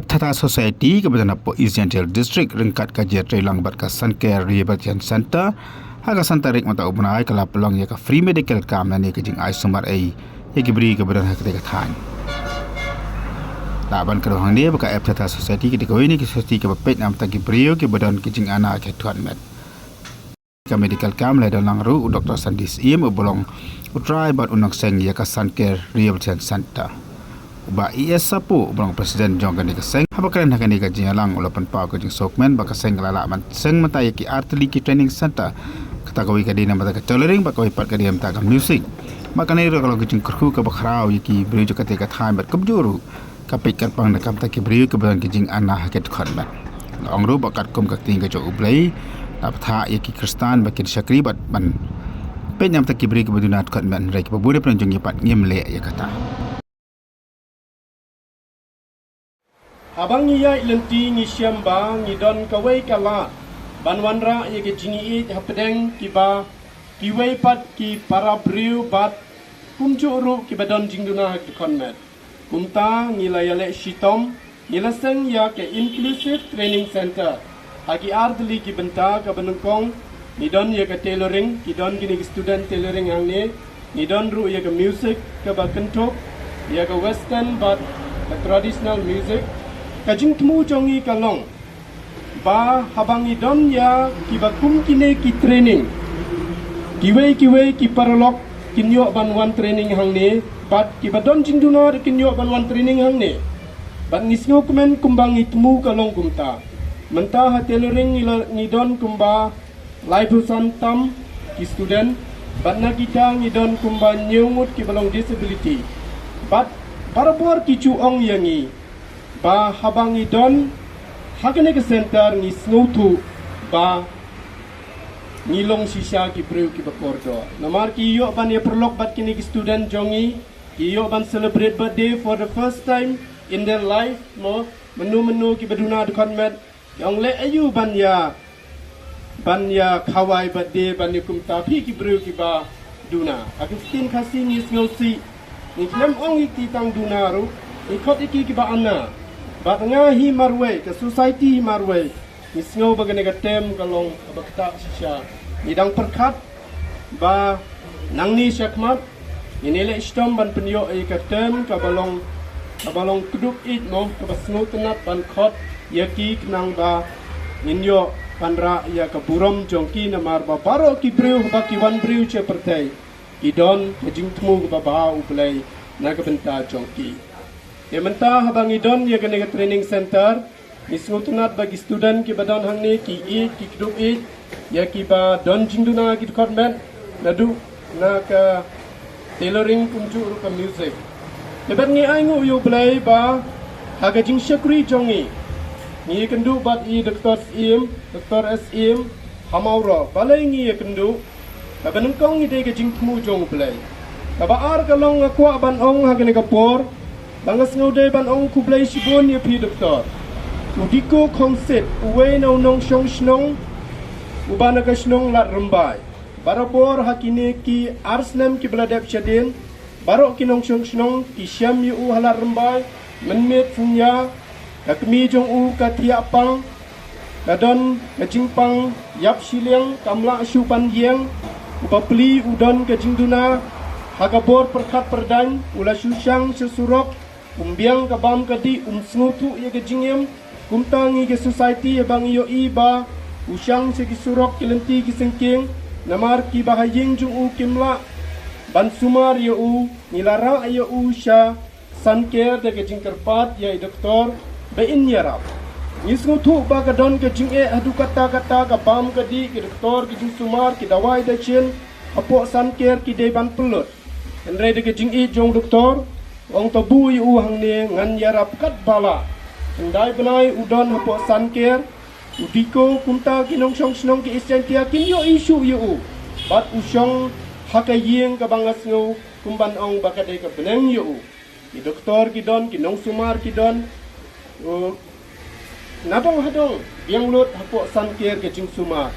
Tata Society kebetulan po Essential District ringkat kajian Treikam bat ka Sun Care Rehabilitation Center haga santarik mata ubnai kala pelong ya ka free medical cam na ni kejing ai sumar ai ya gibri kebetulan hak ka than laban ka rohang ni baka Tata Society ke ko ini ke society ke pet nam ta gibri ke badan kejing ana ke tuan met ka medical cam la dalang ru Dr. Sandis im bolong utrai bat unang seng ya ka Sun Care Rehabilitation Center ba sapo bang presiden jong kan seng apa keren hakan ni gaji lang ulapan pa ko jing sokmen ba ka seng lala man seng mata ki artli ki training center kata ko ka dina mata ka tolering ba ko ipat ka diam ta ka music maka ni ro kalau jing kru ka bakhrau ki bri jo ka te ka thaim bat kabjuru ka pikar pang na kam ta ki bri ka ban ki jing ana haket khon bat ong ro ba kat kum ka ting ka jo ublai ap tha ki kristan ba ki shakri bat ban pe nyam ta ki bri ka badunat khon ban rek ba bude pran jong ipat ngem le ya kata Abang iya ilenti ngi syamba ngi don kawai kala banwanra ye ke jingi it hapedeng kiba kiwai pat ki para briu bat kumjuru ki badon jingduna hak konmet kumta ngi layale shitom ngi laseng ya ke inclusive training center hagi ardli ki benta ka benengkong ni don ye ke tailoring ki don gini ki student tailoring ang ni don ru ye ke music ke ba kentuk ye ke western but traditional music kajing temu jongi kalong ba habang idon ya kibakum kine ki training kiwe ki paralok kinyo banwan training hang ne bat kibadon jingduna kinyo banwan training hang ne bat nisngo kumen kumbang itmu kalong kumta menta ha tailoring ngidon kumba live santam ki student bat na kita ngidon kumba nyungut ki balong disability bat parabor ki chuong yangi ba habang idon hakane ke center ni snoutu ba nilong sisa ki breu ki bakordo namar ki yo ban ye perlok bat kini ki student jongi ki yo ban celebrate birthday for the first time in their life mo menu ki baduna de konmet yang le ayu ban ya khawai birthday ban ni kumta phi ki breu ki ba duna aku tin kasi ni snousi ni klem ong ki tang duna ru ikot iki ki ba ana bat ngahi marwe ke society marwe misngau bagane gatem kalong abakta sisya idang perkat ba nangni syakmat inile istom ban penyo ai gatem kabalong kuduk it mo kabasngu tenat ban khot yaki knang ba ninyo panra ya kaburom jongki namar ba baro ki breu ba ki wan breu che pertai idon kejing temu ba ba ublai na kabenta jongki menta habang idon ya kene training center isngutunat bagi student ki badan hang ni ki kiduk ya ki ba don jingduna ki konmen nadu na ka tailoring kunju ka music lebat ngi aingu yu blai ba haga jing shakri jongi ni kendu bat Dr. SM hamaura balai ngi kendu ba benengkong ide ka jing tmu jong blai ba ar kalong akwa ban ong haga ne kapor bangas ngaude ban ong kublai shibon ya pi doktor udiko konsep uwe na unong shong shnong ubana ka shnong lat rambai barabor hakine ki arsnem ki bladep shadin barok kinong shong shnong ki syam yu halat rambai menmet funya kakmi jong u ka tiapang kadon kajingpang yap shiliang kamla shupan yeng upapli udon kajingduna hagabor perkat perdan ula shusyang sesurok umbiang kabam kadi sngutu ye ke jingem kumtangi ke society bang yo iba usyang se ki surok kilenti ki sengking namar ki bahaying jung u kimla ban sumar yo u nilara yo u sha Sun Care de ke jingkerpat ye doktor be in yarap ni sngutu ba ka don ke jinge adu kata kabam kadi ki doktor ki jing sumar ki dawai de chen apo Sun Care ki de ban pelut enre de ke jinge jong doktor ong tabu yu hang ne ngan yarap kat bala ndai benai udon hapo Sun Care udiko kumta kinong shong snong ki isentia kinyo isu yu bat usyong hakayeng ka bangas ngo kumban ong bakade ka beneng yu ki doktor ki don kinong sumar ki don nadong hadong yang lut hapo Sun Care ke jing sumar